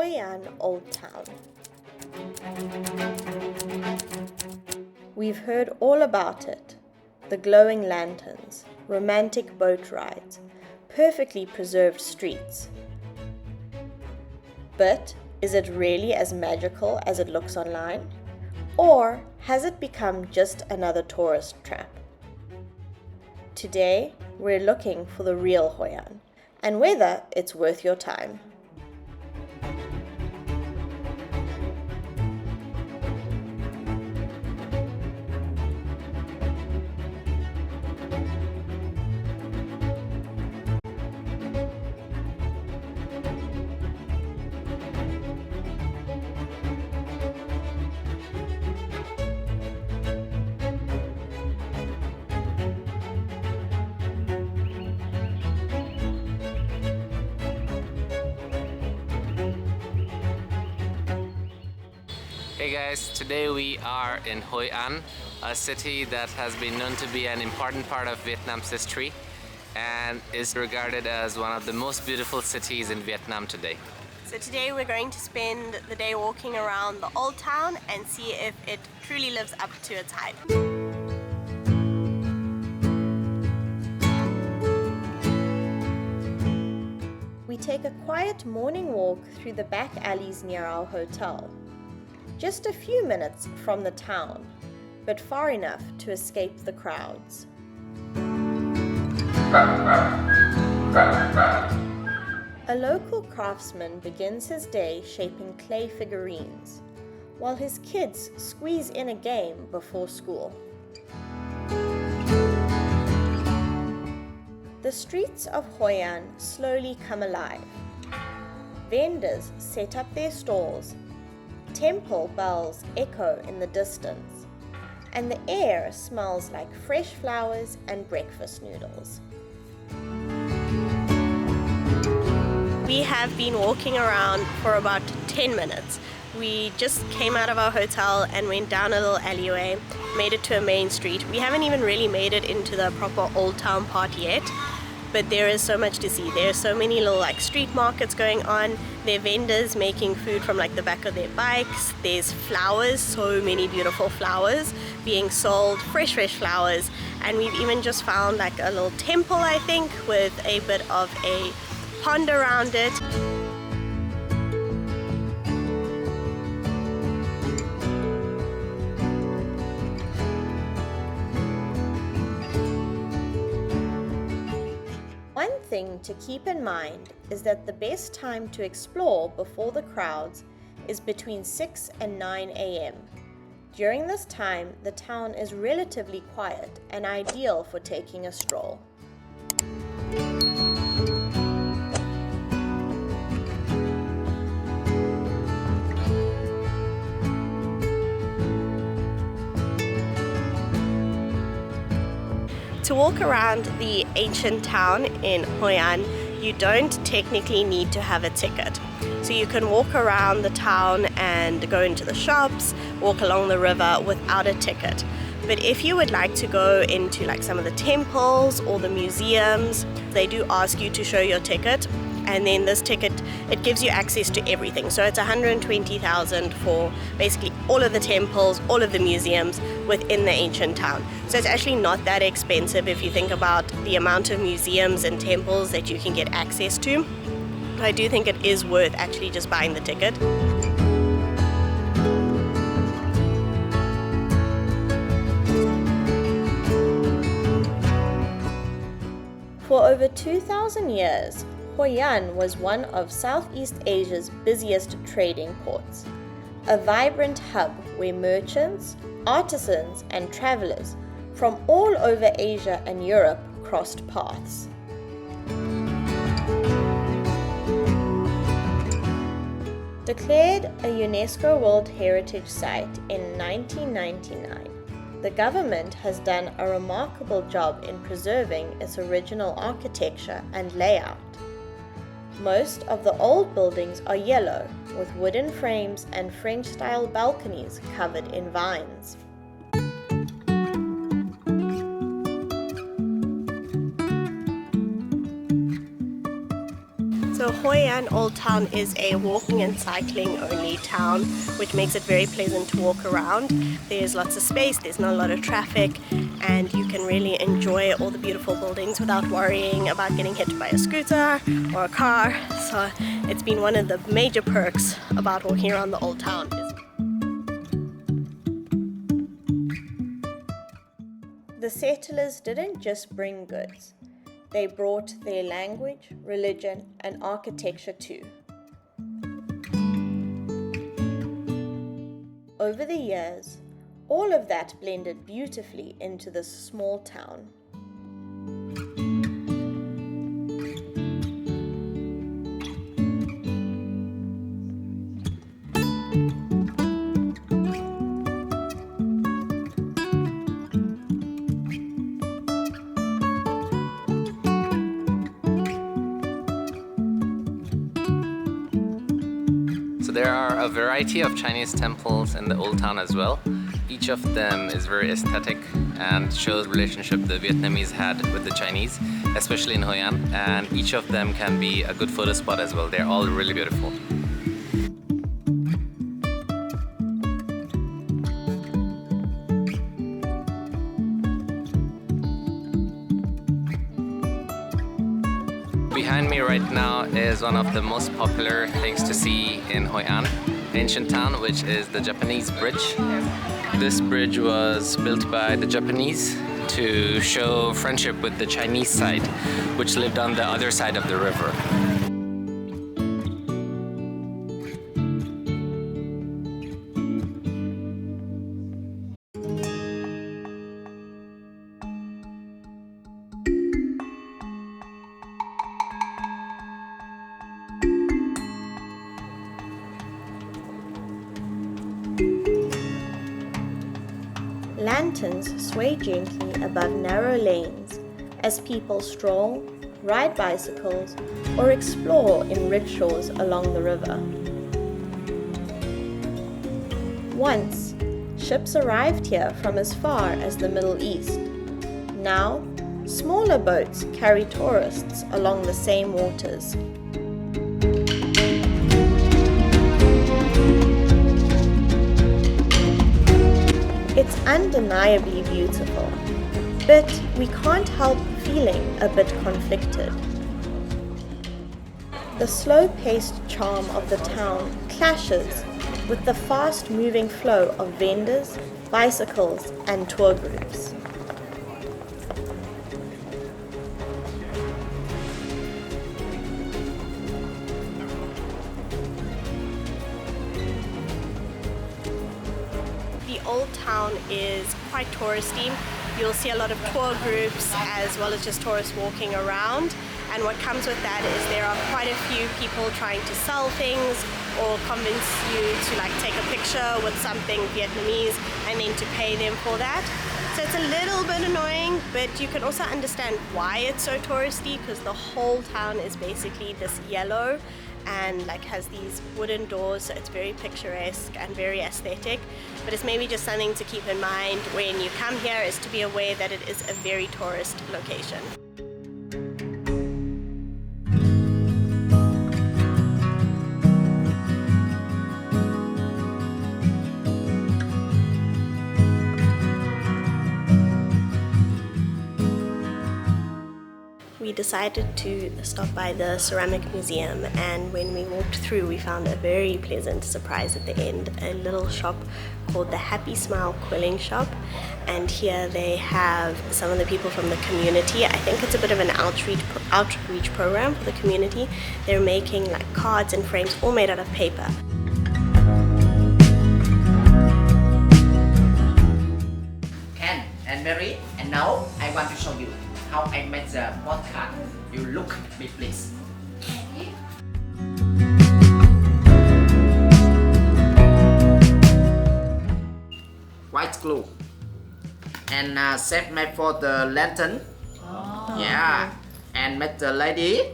Hoi An Old Town. We've heard all about it. The glowing lanterns, romantic boat rides, perfectly preserved streets. But is it really as magical as it looks online? Or has it become just another tourist trap? Today, we're looking for the real Hoi An and whether it's worth your time. Hey guys, today we are in Hoi An, a city that has been known to be an important part of Vietnam's history and is regarded as one of the most beautiful cities in Vietnam today. So today we're going to spend the day walking around the old town and see if it truly lives up to its hype. We take a quiet morning walk through the back alleys near our hotel. Just a few minutes from the town, but far enough to escape the crowds. A local craftsman begins his day shaping clay figurines, while his kids squeeze in a game before school. The streets of Hoi An slowly come alive. Vendors set up their stalls. Temple bells echo in the distance, and the air smells like fresh flowers and breakfast noodles. We have been walking around for about 10 minutes. We just came out of our hotel and went down a little alleyway, made it to a main street. We haven't even really made it into the proper old town part yet, but there is so much to see. There are so many little street markets going on. There are vendors making food from the back of their bikes. There's flowers, so many beautiful flowers being sold, fresh flowers. And we've even just found a little temple, I think, with a bit of a pond around it. One thing to keep in mind is that the best time to explore before the crowds is between 6 and 9 a.m. During this time, the town is relatively quiet and ideal for taking a stroll. To walk around the ancient town in Hoi An, you don't technically need to have a ticket. So you can walk around the town and go into the shops, walk along the river without a ticket. But if you would like to go into some of the temples or the museums, they do ask you to show your ticket. And then this ticket, it gives you access to everything. So it's 120,000 for basically all of the temples, all of the museums within the ancient town. So it's actually not that expensive if you think about the amount of museums and temples that you can get access to. I do think it is worth actually just buying the ticket. For over 2,000 years, Hoi An was one of Southeast Asia's busiest trading ports, a vibrant hub where merchants, artisans, and travelers from all over Asia and Europe crossed paths. Declared a UNESCO World Heritage Site in 1999, the government has done a remarkable job in preserving its original architecture and layout. Most of the old buildings are yellow, with wooden frames and French-style balconies covered in vines. So Hoi An Old Town is a walking and cycling only town, which makes it very pleasant to walk around. There's lots of space, there's not a lot of traffic, and you can really enjoy all the beautiful buildings without worrying about getting hit by a scooter or a car. So it's been one of the major perks about walking around the old town. The settlers didn't just bring goods. They brought their language, religion, and architecture too. Over the years, all of that blended beautifully into this small town. There are a variety of Chinese temples in the old town as well. Each of them is very aesthetic and shows relationship the Vietnamese had with the Chinese, especially in Hoi An, and each of them can be a good photo spot as well. They're all really beautiful. Behind me right now is one of the most popular things to see in Hoi An, ancient town, which is the Japanese bridge. This bridge was built by the Japanese to show friendship with the Chinese side, which lived on the other side of the river. Lanterns sway gently above narrow lanes as people stroll, ride bicycles, or explore in rickshaws along the river. Once, ships arrived here from as far as the Middle East. Now, smaller boats carry tourists along the same waters. It's undeniably beautiful, but we can't help feeling a bit conflicted. The slow-paced charm of the town clashes with the fast-moving flow of vendors, bicycles, and tour groups. The old town is quite touristy. You'll see a lot of tour groups as well as just tourists walking around, and what comes with that is there are quite a few people trying to sell things or convince you to take a picture with something Vietnamese and then to pay them for that. So it's a little bit annoying, but you can also understand why it's so touristy, because the whole town is basically this yellow and has these wooden doors, so it's very picturesque and very aesthetic. But it's maybe just something to keep in mind when you come here, is to be aware that it is a very tourist location. We decided to stop by the ceramic museum, and when we walked through we found a very pleasant surprise at the end, a little shop called the Happy Smile Quilling Shop, and here they have some of the people from the community. I think it's a bit of an outreach program for the community. They're making cards and frames all made out of paper. Ken and Mary, and now I want to show you how I made the postcard. You look at me, please. White glue and set made for the lantern. Oh. Yeah, and make the lady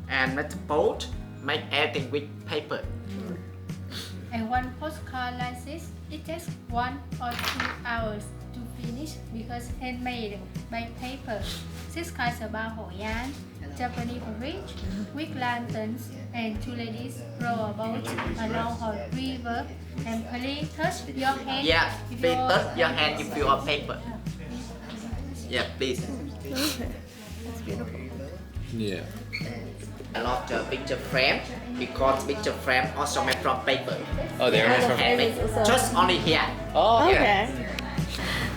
and make the boat. Make everything with paper. And one postcard like this, it takes 1 or 2 hours to finished because handmade by paper. 6 kinds about Hoi An, Japanese bridge with lanterns, and 2 ladies row a boat along Hoi River. And please touch your hand. Yeah, please touch your hand if you are paper. Yeah, please. That's beautiful. Yeah. I love the picture frame because picture frame also made from paper. Oh, they're made from Handmade. Just only here. Oh, Okay.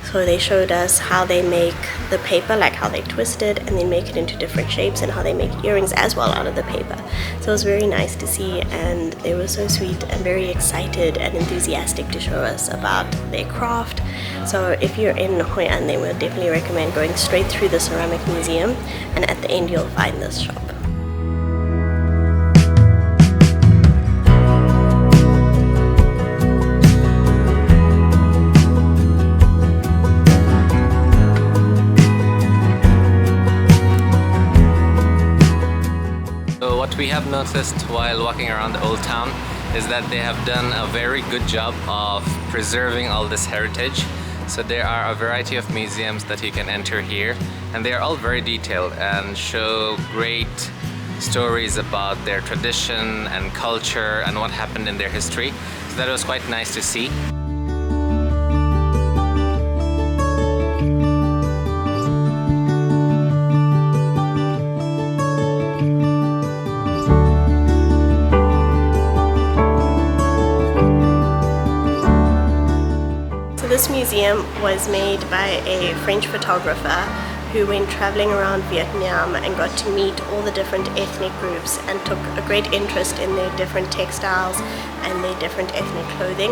So they showed us how they make the paper, like how they twist it and then make it into different shapes, and how they make earrings as well out of the paper. So it was very nice to see, and they were so sweet and very excited and enthusiastic to show us about their craft. So if you're in Hoi An, they would definitely recommend going straight through the ceramic museum, and at the end you'll find this shop. So what we have noticed while walking around the old town is that they have done a very good job of preserving all this heritage. So there are a variety of museums that you can enter here, and they are all very detailed and show great stories about their tradition and culture and what happened in their history. So that was quite nice to see. This museum was made by a French photographer who went traveling around Vietnam and got to meet all the different ethnic groups and took a great interest in their different textiles and their different ethnic clothing.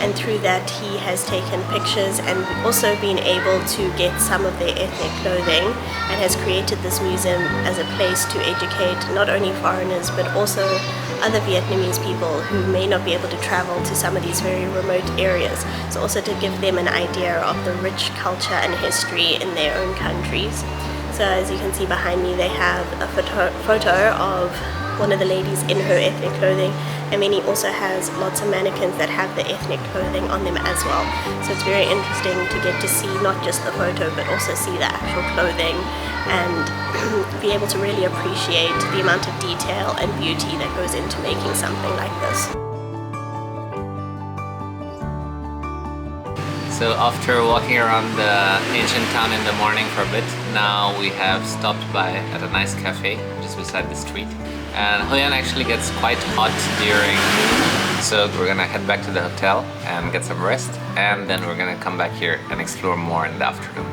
And through that he has taken pictures and also been able to get some of their ethnic clothing, and has created this museum as a place to educate not only foreigners but also other Vietnamese people who may not be able to travel to some of these very remote areas. So also to give them an idea of the rich culture and history in their own countries. So as you can see behind me, they have a photo of one of the ladies in her ethnic clothing, and then he also has lots of mannequins that have the ethnic clothing on them as well. So it's very interesting to get to see not just the photo but also see the actual clothing and be able to really appreciate the amount of detail and beauty that goes into making something like this. So after walking around the ancient town in the morning for a bit, now we have stopped by at a nice cafe just beside the street. And Hoi An actually gets quite hot during noon, so we're gonna head back to the hotel and get some rest, and then we're gonna come back here and explore more in the afternoon.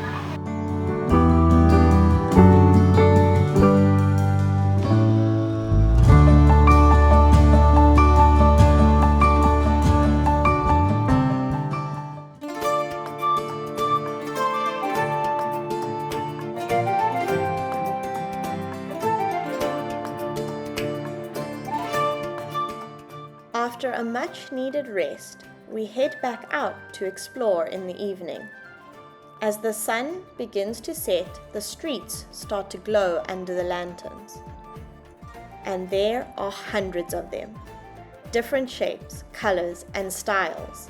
After a much-needed rest, we head back out to explore in the evening. As the sun begins to set, the streets start to glow under the lanterns. And there are hundreds of them, different shapes, colors, and styles.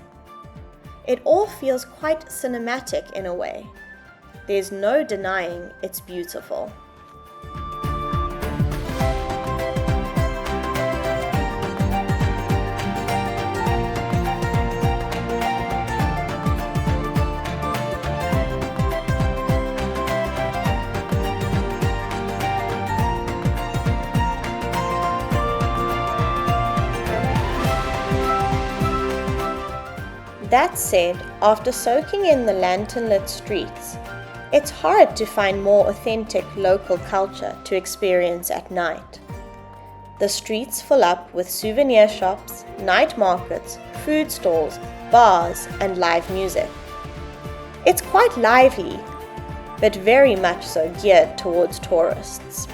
It all feels quite cinematic in a way. There's no denying it's beautiful. That said, after soaking in the lantern-lit streets, it's hard to find more authentic local culture to experience at night. The streets fill up with souvenir shops, night markets, food stalls, bars, and live music. It's quite lively, but very much so geared towards tourists.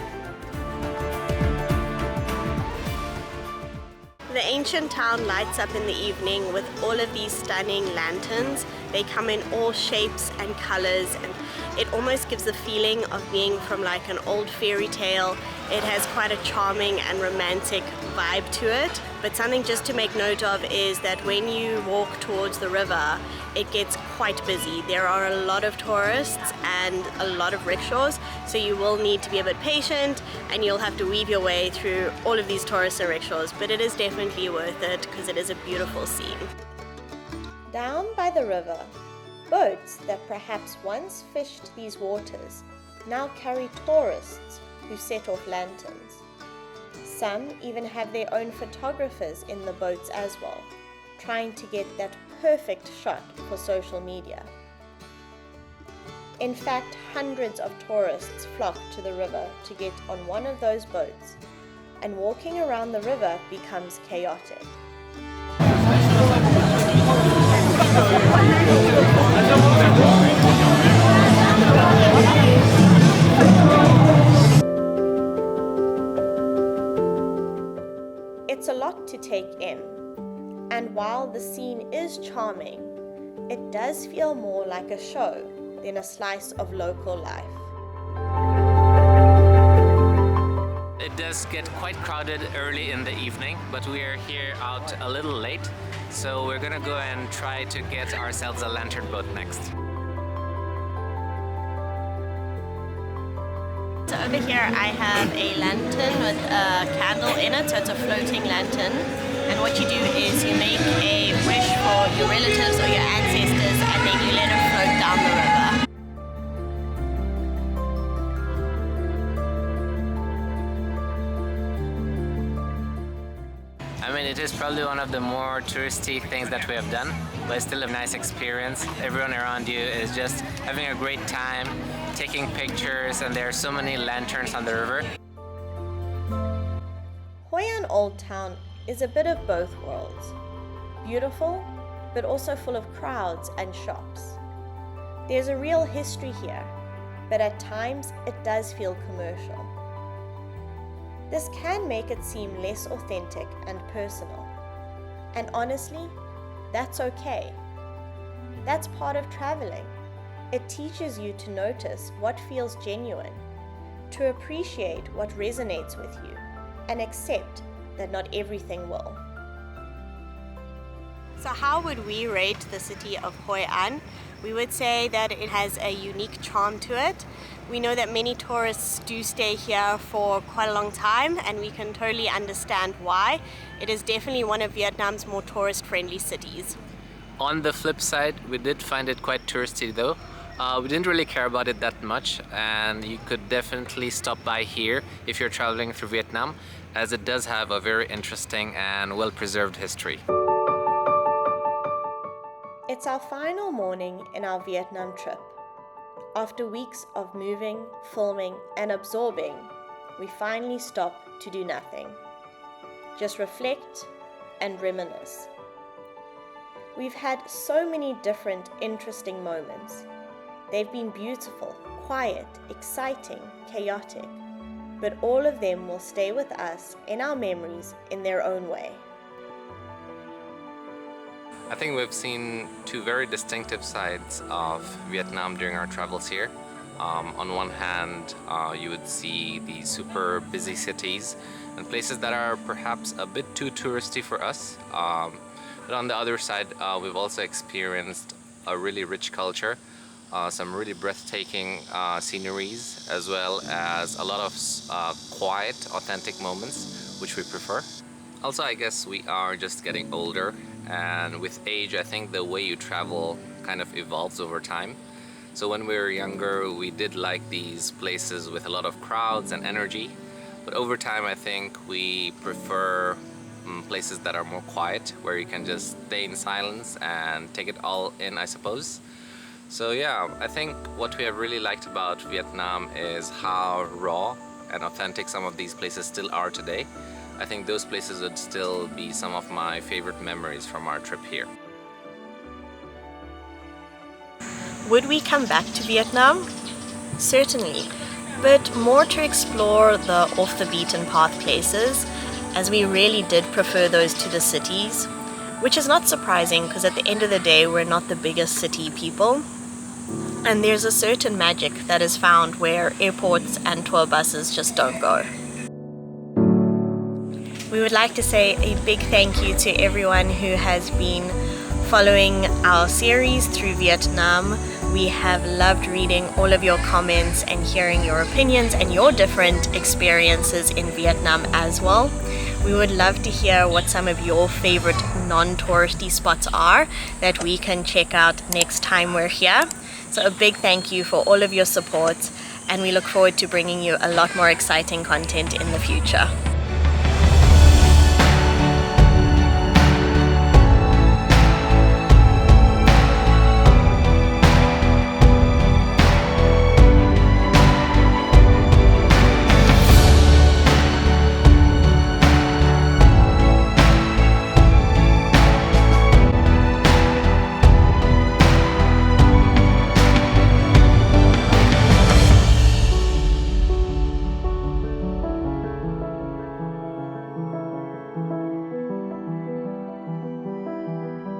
The ancient town lights up in the evening with all of these stunning lanterns. They come in all shapes and colors, and It almost gives the feeling of being from like an old fairy tale. It has quite a charming and romantic vibe to it. But something just to make note of is that when you walk towards the river, it gets quite busy. There are a lot of tourists and a lot of rickshaws, so you will need to be a bit patient and you'll have to weave your way through all of these tourists and rickshaws, but it is definitely worth it because it is a beautiful scene. Down by the river, boats that perhaps once fished these waters now carry tourists who set off lanterns. Some even have their own photographers in the boats as well, trying to get that perfect shot for social media. In fact, hundreds of tourists flock to the river to get on one of those boats, and walking around the river becomes chaotic. It's a lot to take in, and while the scene is charming, it does feel more like a show than a slice of local life. It does get quite crowded early in the evening, but we are here out a little late, so we're gonna go and try to get ourselves a lantern boat next. So over here I have a lantern with a candle in it, so it's a floating lantern. And what you do is you make a wish for your relatives or your ancestors, and then you let it float down the river. I mean, it is probably one of the more touristy things that we have done, but it's still a nice experience. Everyone around you is just having a great time, taking pictures, and there are so many lanterns on the river. Hoi An Old Town is a bit of both worlds. Beautiful, but also full of crowds and shops. There's a real history here, but at times it does feel commercial. This can make it seem less authentic and personal. And honestly, that's okay. That's part of traveling. It teaches you to notice what feels genuine, to appreciate what resonates with you, and accept that not everything will. So how would we rate the city of Hoi An? We would say that it has a unique charm to it. We know that many tourists do stay here for quite a long time, and we can totally understand why. It is definitely one of Vietnam's more tourist-friendly cities. On the flip side, we did find it quite touristy though. We didn't really care about it that much, and you could definitely stop by here if you're traveling through Vietnam, as it does have a very interesting and well-preserved history. It's our final morning in our Vietnam trip. After weeks of moving, filming, and absorbing, we finally stop to do nothing. Just reflect and reminisce. We've had so many different, interesting moments. They've been beautiful, quiet, exciting, chaotic, but all of them will stay with us in our memories in their own way. I think we've seen two very distinctive sides of Vietnam during our travels here. On one hand, you would see the super busy cities and places that are perhaps a bit too touristy for us. But on the other side, we've also experienced a really rich culture, some really breathtaking sceneries, as well as a lot of quiet, authentic moments, which we prefer. Also, I guess we are just getting older, and with age, I think the way you travel kind of evolves over time. So when we were younger, we did like these places with a lot of crowds and energy, but over time I think we prefer places that are more quiet, where you can just stay in silence and take it all in, I suppose. So yeah, I think what we have really liked about Vietnam is how raw and authentic some of these places still are today. I think those places would still be some of my favorite memories from our trip here. Would we come back to Vietnam? Certainly, but more to explore the off-the-beaten-path places, as we really did prefer those to the cities, which is not surprising because at the end of the day we're not the biggest city people. And there's a certain magic that is found where airports and tour buses just don't go. We would like to say a big thank you to everyone who has been following our series through Vietnam. We have loved reading all of your comments and hearing your opinions and your different experiences in Vietnam as well. We would love to hear what some of your favorite non-touristy spots are that we can check out next time we're here. So a big thank you for all of your support, and we look forward to bringing you a lot more exciting content in the future.